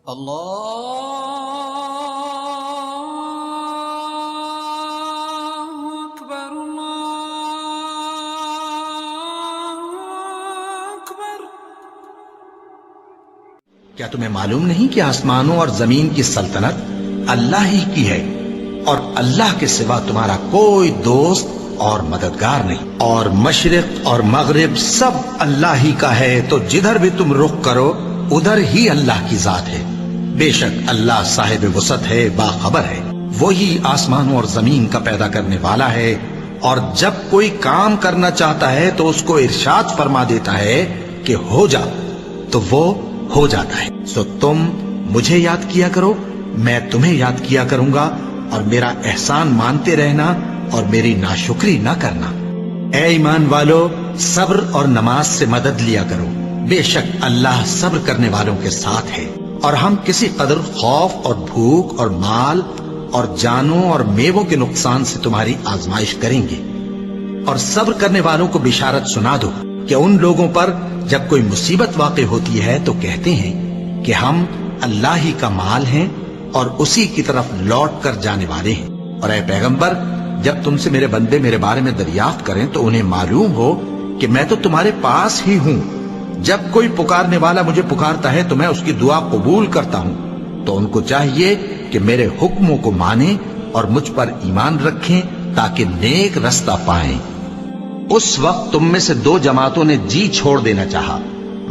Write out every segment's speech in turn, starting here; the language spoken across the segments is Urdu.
اللہ اکبر اللہ اکبر۔ کیا تمہیں معلوم نہیں کہ آسمانوں اور زمین کی سلطنت اللہ ہی کی ہے، اور اللہ کے سوا تمہارا کوئی دوست اور مددگار نہیں، اور مشرق اور مغرب سب اللہ ہی کا ہے، تو جدھر بھی تم رخ کرو ادھر ہی اللہ کی ذات ہے۔ بے شک اللہ صاحب وسعت ہے، باخبر ہے۔ وہی آسمانوں اور زمین کا پیدا کرنے والا ہے، اور جب کوئی کام کرنا چاہتا ہے تو اس کو ارشاد فرما دیتا ہے کہ ہو جا، تو وہ ہو جاتا ہے۔ سو تم مجھے یاد کیا کرو، میں تمہیں یاد کیا کروں گا، اور میرا احسان مانتے رہنا اور میری ناشکری نہ کرنا۔ اے ایمان والو، صبر اور نماز سے مدد لیا کرو، بے شک اللہ صبر کرنے والوں کے ساتھ ہے۔ اور ہم کسی قدر خوف اور بھوک اور مال اور جانوں اور میووں کے نقصان سے تمہاری آزمائش کریں گے، اور صبر کرنے والوں کو بشارت سنا دو کہ ان لوگوں پر جب کوئی مصیبت واقع ہوتی ہے تو کہتے ہیں کہ ہم اللہ ہی کا مال ہیں اور اسی کی طرف لوٹ کر جانے والے ہیں۔ اور اے پیغمبر، جب تم سے میرے بندے میرے بارے میں دریافت کریں تو انہیں معلوم ہو کہ میں تو تمہارے پاس ہی ہوں۔ جب کوئی پکارنے والا مجھے پکارتا ہے تو میں اس کی دعا قبول کرتا ہوں، تو ان کو چاہیے کہ میرے حکموں کو مانیں اور مجھ پر ایمان رکھیں تاکہ نیک رستہ پائیں۔ اس وقت تم میں سے دو جماعتوں نے جی چھوڑ دینا چاہا،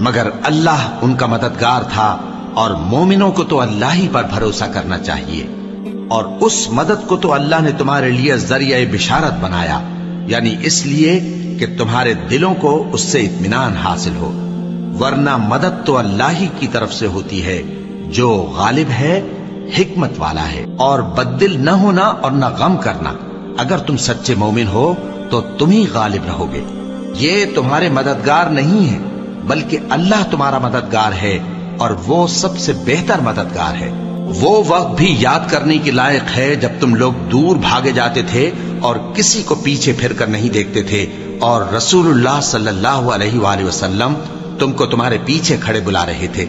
مگر اللہ ان کا مددگار تھا، اور مومنوں کو تو اللہ ہی پر بھروسہ کرنا چاہیے۔ اور اس مدد کو تو اللہ نے تمہارے لیے ذریعہ بشارت بنایا، یعنی اس لیے کہ تمہارے دلوں کو اس سے اطمینان حاصل ہو، ورنہ مدد تو اللہ ہی کی طرف سے ہوتی ہے جو غالب ہے، حکمت والا ہے۔ اور بددل نہ ہونا اور نہ غم کرنا، اگر تم سچے مومن ہو تو تم ہی غالب رہو گے۔ یہ تمہارے مددگار نہیں ہے بلکہ اللہ تمہارا مددگار ہے، اور وہ سب سے بہتر مددگار ہے۔ وہ وقت بھی یاد کرنے کی لائق ہے جب تم لوگ دور بھاگے جاتے تھے اور کسی کو پیچھے پھر کر نہیں دیکھتے تھے، اور رسول اللہ صلی اللہ علیہ وآلہ وسلم تم کو تمہارے پیچھے کھڑے بلا رہے تھے،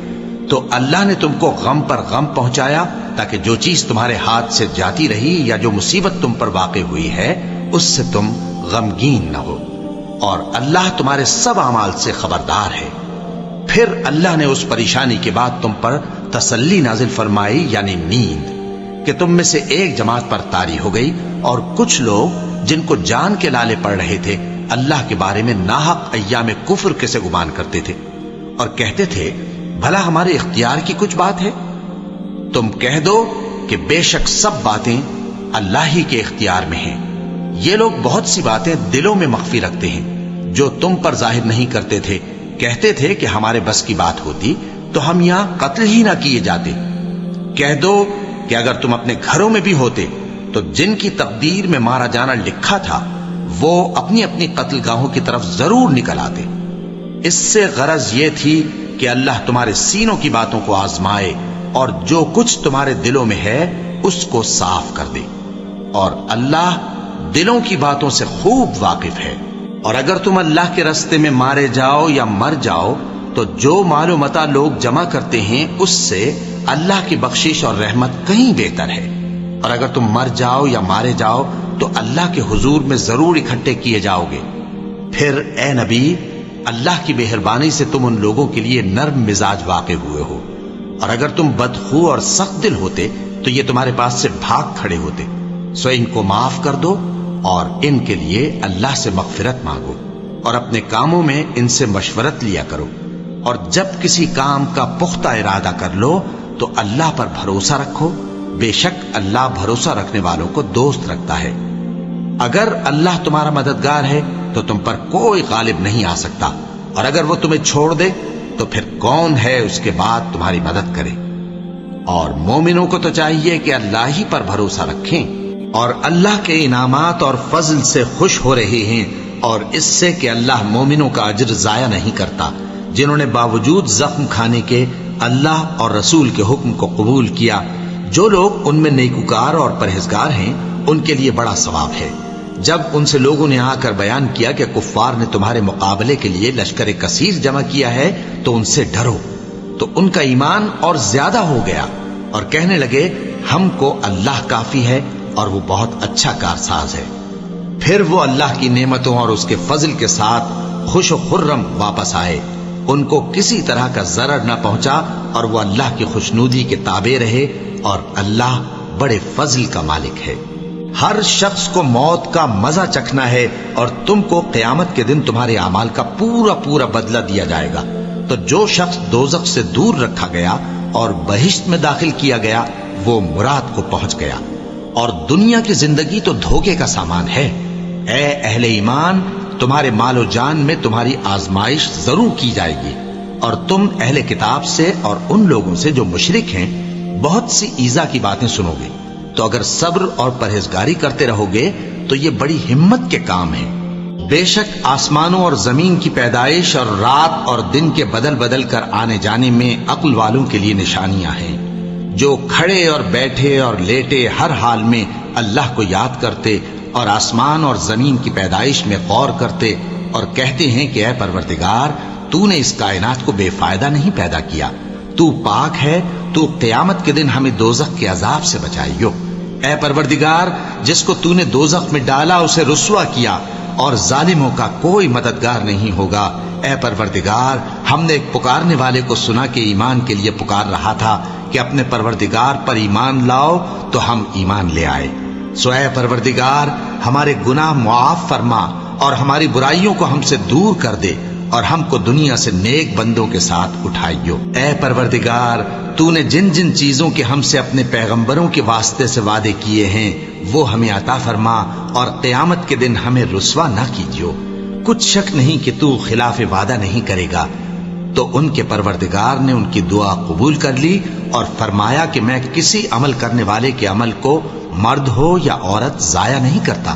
تو اللہ نے تم کو غم پر غم پہنچایا تاکہ جو چیز تمہارے ہاتھ سے جاتی رہی یا جو مصیبت تم پر واقع ہوئی ہے اس سے تم غمگین نہ ہو، اور اللہ تمہارے سب اعمال سے خبردار ہے۔ پھر اللہ نے اس پریشانی کے بعد تم پر تسلی نازل فرمائی، یعنی نیند، کہ تم میں سے ایک جماعت پر طاری ہو گئی، اور کچھ لوگ جن کو جان کے لالے پڑ رہے تھے اللہ کے بارے میں ناحق ایام کفر کے سے گمان کرتے تھے، اور کہتے تھے بھلا ہمارے اختیار کی کچھ بات ہے؟ تم کہہ دو کہ بے شک سب باتیں اللہ ہی کے اختیار میں ہیں۔ یہ لوگ بہت سی باتیں دلوں میں مخفی رکھتے ہیں جو تم پر ظاہر نہیں کرتے تھے۔ کہتے تھے کہ ہمارے بس کی بات ہوتی تو ہم یہاں قتل ہی نہ کیے جاتے۔ کہہ دو کہ اگر تم اپنے گھروں میں بھی ہوتے تو جن کی تقدیر میں مارا جانا لکھا تھا وہ اپنی اپنی قتل گاہوں کی طرف ضرور نکل آتے۔ اس سے غرض یہ تھی کہ اللہ تمہارے سینوں کی باتوں کو آزمائے، اور جو کچھ تمہارے دلوں میں ہے اس کو صاف کر دے، اور اللہ دلوں کی باتوں سے خوب واقف ہے۔ اور اگر تم اللہ کے راستے میں مارے جاؤ یا مر جاؤ تو جو مال و متاع لوگ جمع کرتے ہیں اس سے اللہ کی بخشش اور رحمت کہیں بہتر ہے، اور اگر تم مر جاؤ یا مارے جاؤ تو اللہ کے حضور میں ضرور اکٹھے کیے جاؤ گے۔ پھر اے نبی، اللہ کی مہربانی سے تم ان لوگوں کے لیے نرم مزاج واقع ہوئے ہو، اور اگر تم بدخو اور سخت دل ہوتے تو یہ تمہارے پاس سے بھاگ کھڑے ہوتے۔ سو ان کو معاف کر دو اور ان کے لیے اللہ سے مغفرت مانگو، اور اپنے کاموں میں ان سے مشورت لیا کرو، اور جب کسی کام کا پختہ ارادہ کر لو تو اللہ پر بھروسہ رکھو، بے شک اللہ بھروسہ رکھنے والوں کو دوست رکھتا ہے۔ اگر اللہ تمہارا مددگار ہے تو تم پر کوئی غالب نہیں آ سکتا، اور اگر وہ تمہیں چھوڑ دے تو پھر کون ہے اس کے بعد تمہاری مدد کرے؟ اور مومنوں کو تو چاہیے کہ اللہ ہی پر بھروسہ رکھیں، اور اللہ کے انعامات اور فضل سے خوش ہو رہے ہیں، اور اس سے کہ اللہ مومنوں کا اجر ضائع نہیں کرتا، جنہوں نے باوجود زخم کھانے کے اللہ اور رسول کے حکم کو قبول کیا۔ جو لوگ ان میں نیکوکار اور پرہیزگار ہیں ان کے لیے بڑا ثواب ہے۔ جب ان سے لوگوں نے آ کر بیان کیا کہ کفار نے تمہارے مقابلے کے لیے لشکر کثیر جمع کیا ہے تو ان سے ڈرو، تو ان کا ایمان اور زیادہ ہو گیا اور کہنے لگے ہم کو اللہ کافی ہے اور وہ بہت اچھا کارساز ہے۔ پھر وہ اللہ کی نعمتوں اور اس کے فضل کے ساتھ خوش و خرم واپس آئے، ان کو کسی طرح کا ضرر نہ پہنچا اور وہ اللہ کی خوشنودی کے تابع رہے، اور اللہ بڑے فضل کا مالک ہے۔ ہر شخص کو موت کا مزہ چکھنا ہے، اور تم کو قیامت کے دن تمہارے اعمال کا پورا پورا بدلہ دیا جائے گا۔ تو جو شخص دوزخ سے دور رکھا گیا اور بہشت میں داخل کیا گیا وہ مراد کو پہنچ گیا، اور دنیا کی زندگی تو دھوکے کا سامان ہے۔ اے اہل ایمان، تمہارے مال و جان میں تمہاری آزمائش ضرور کی جائے گی، اور تم اہل کتاب سے اور ان لوگوں سے جو مشرک ہیں بہت سی ایذا کی باتیں سنو گے، تو اگر صبر اور پرہیزگاری کرتے رہو گے تو یہ بڑی ہمت کے کام ہیں۔ بے شک آسمانوں اور زمین کی پیدائش اور رات اور دن کے بدل بدل کر آنے جانے میں عقل والوں کے لیے نشانیاں ہیں، جو کھڑے اور بیٹھے اور لیٹے ہر حال میں اللہ کو یاد کرتے اور آسمان اور زمین کی پیدائش میں غور کرتے اور کہتے ہیں کہ اے پروردگار، تو نے اس کائنات کو بے فائدہ نہیں پیدا کیا، تو پاک ہے، تو قیامت کے دن ہمیں دوزخ کے عذاب سے بچائیو۔ اے پروردگار، جس کو تو نے دوزخ میں ڈالا اسے رسوا کیا، اور ظالموں کا کوئی مددگار نہیں ہوگا۔ اے پروردگار، ہم نے ایک پکارنے والے کو سنا کہ ایمان کے لیے پکار رہا تھا کہ اپنے پروردگار پر ایمان لاؤ، تو ہم ایمان لے آئے۔ سو اے پروردگار، ہمارے گناہ معاف فرما اور ہماری برائیوں کو ہم سے دور کر دے، اور ہم کو دنیا سے نیک بندوں کے ساتھ اٹھائیو۔ اے پروردگار، تو نے جن جن چیزوں کے ہم سے اپنے پیغمبروں کے واسطے سے وعدے کیے ہیں وہ ہمیں عطا فرما، اور قیامت کے دن ہمیں رسوا نہ کیجیو۔ کچھ شک نہیں کہ تو خلاف وعدہ نہیں کرے گا۔ تو ان کے پروردگار نے ان کی دعا قبول کر لی اور فرمایا کہ میں کسی عمل کرنے والے کے عمل کو مرد ہو یا عورت ضائع نہیں کرتا،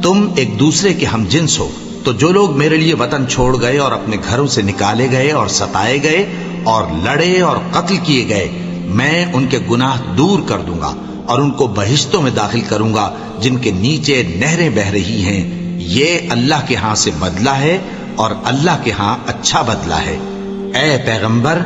تم ایک دوسرے کے ہم جنس ہو۔ تو جو لوگ میرے لیے وطن چھوڑ گئے اور اپنے گھروں سے نکالے گئے اور ستائے گئے اور لڑے اور قتل کیے گئے، میں ان کے گناہ دور کر دوں گا اور ان کو بہشتوں میں داخل کروں گا جن کے نیچے نہریں بہہ رہی ہیں۔ یہ اللہ کے ہاں سے بدلہ ہے، اور اللہ کے ہاں اچھا بدلہ ہے۔ اے پیغمبر،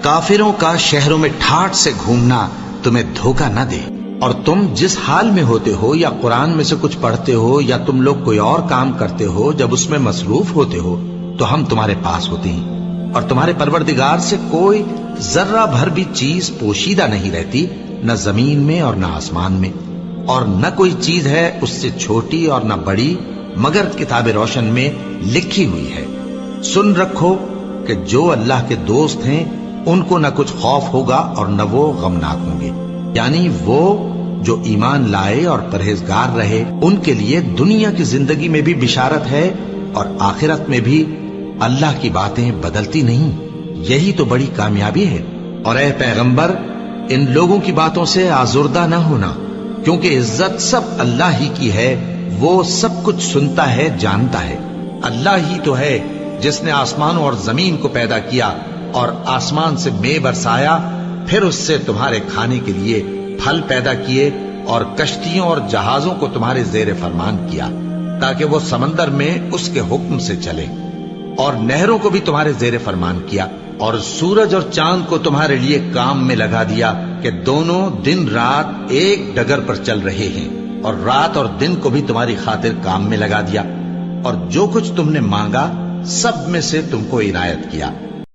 کافروں کا شہروں میں ٹھاٹھ سے گھومنا تمہیں دھوکہ نہ دے، اور تم جس حال میں ہوتے ہو، یا قرآن میں سے کچھ پڑھتے ہو یا تم لوگ کوئی اور کام کرتے ہو، جب اس میں مصروف ہوتے ہو تو ہم تمہارے پاس ہوتے ہیں، اور تمہارے پروردگار سے کوئی ذرہ بھر بھی چیز پوشیدہ نہیں رہتی، نہ زمین میں اور نہ آسمان میں، اور نہ کوئی چیز ہے اس سے چھوٹی اور نہ بڑی مگر کتاب روشن میں لکھی ہوئی ہے۔ سن رکھو کہ جو اللہ کے دوست ہیں ان کو نہ کچھ خوف ہوگا اور نہ وہ غمناک ہوں گے، یعنی وہ جو ایمان لائے اور پرہیزگار رہے ان کے لیے دنیا کی زندگی میں بھی بشارت ہے، اور آخرت میں بھی اللہ کی باتیں بدلتی نہیں۔ یہی تو بڑی کامیابی ہے۔ اور اے پیغمبر، ان لوگوں کی باتوں سے آزردہ نہ ہونا، کیونکہ عزت سب اللہ ہی کی ہے، وہ سب کچھ سنتا ہے، جانتا ہے۔ اللہ ہی تو ہے جس نے آسمانوں اور زمین کو پیدا کیا اور آسمان سے مے برسایا، پھر اس سے تمہارے کھانے کے لیے پھل پیدا کیے، اور کشتیوں اور جہازوں کو تمہارے زیر فرمان کیا تاکہ وہ سمندر میں اس کے حکم سے چلے، اور نہروں کو بھی تمہارے زیر فرمان کیا، اور سورج اور چاند کو تمہارے لیے کام میں لگا دیا کہ دونوں دن رات ایک ڈگر پر چل رہے ہیں، اور رات اور دن کو بھی تمہاری خاطر کام میں لگا دیا، اور جو کچھ تم نے مانگا سب میں سے تم کو عنایت کیا۔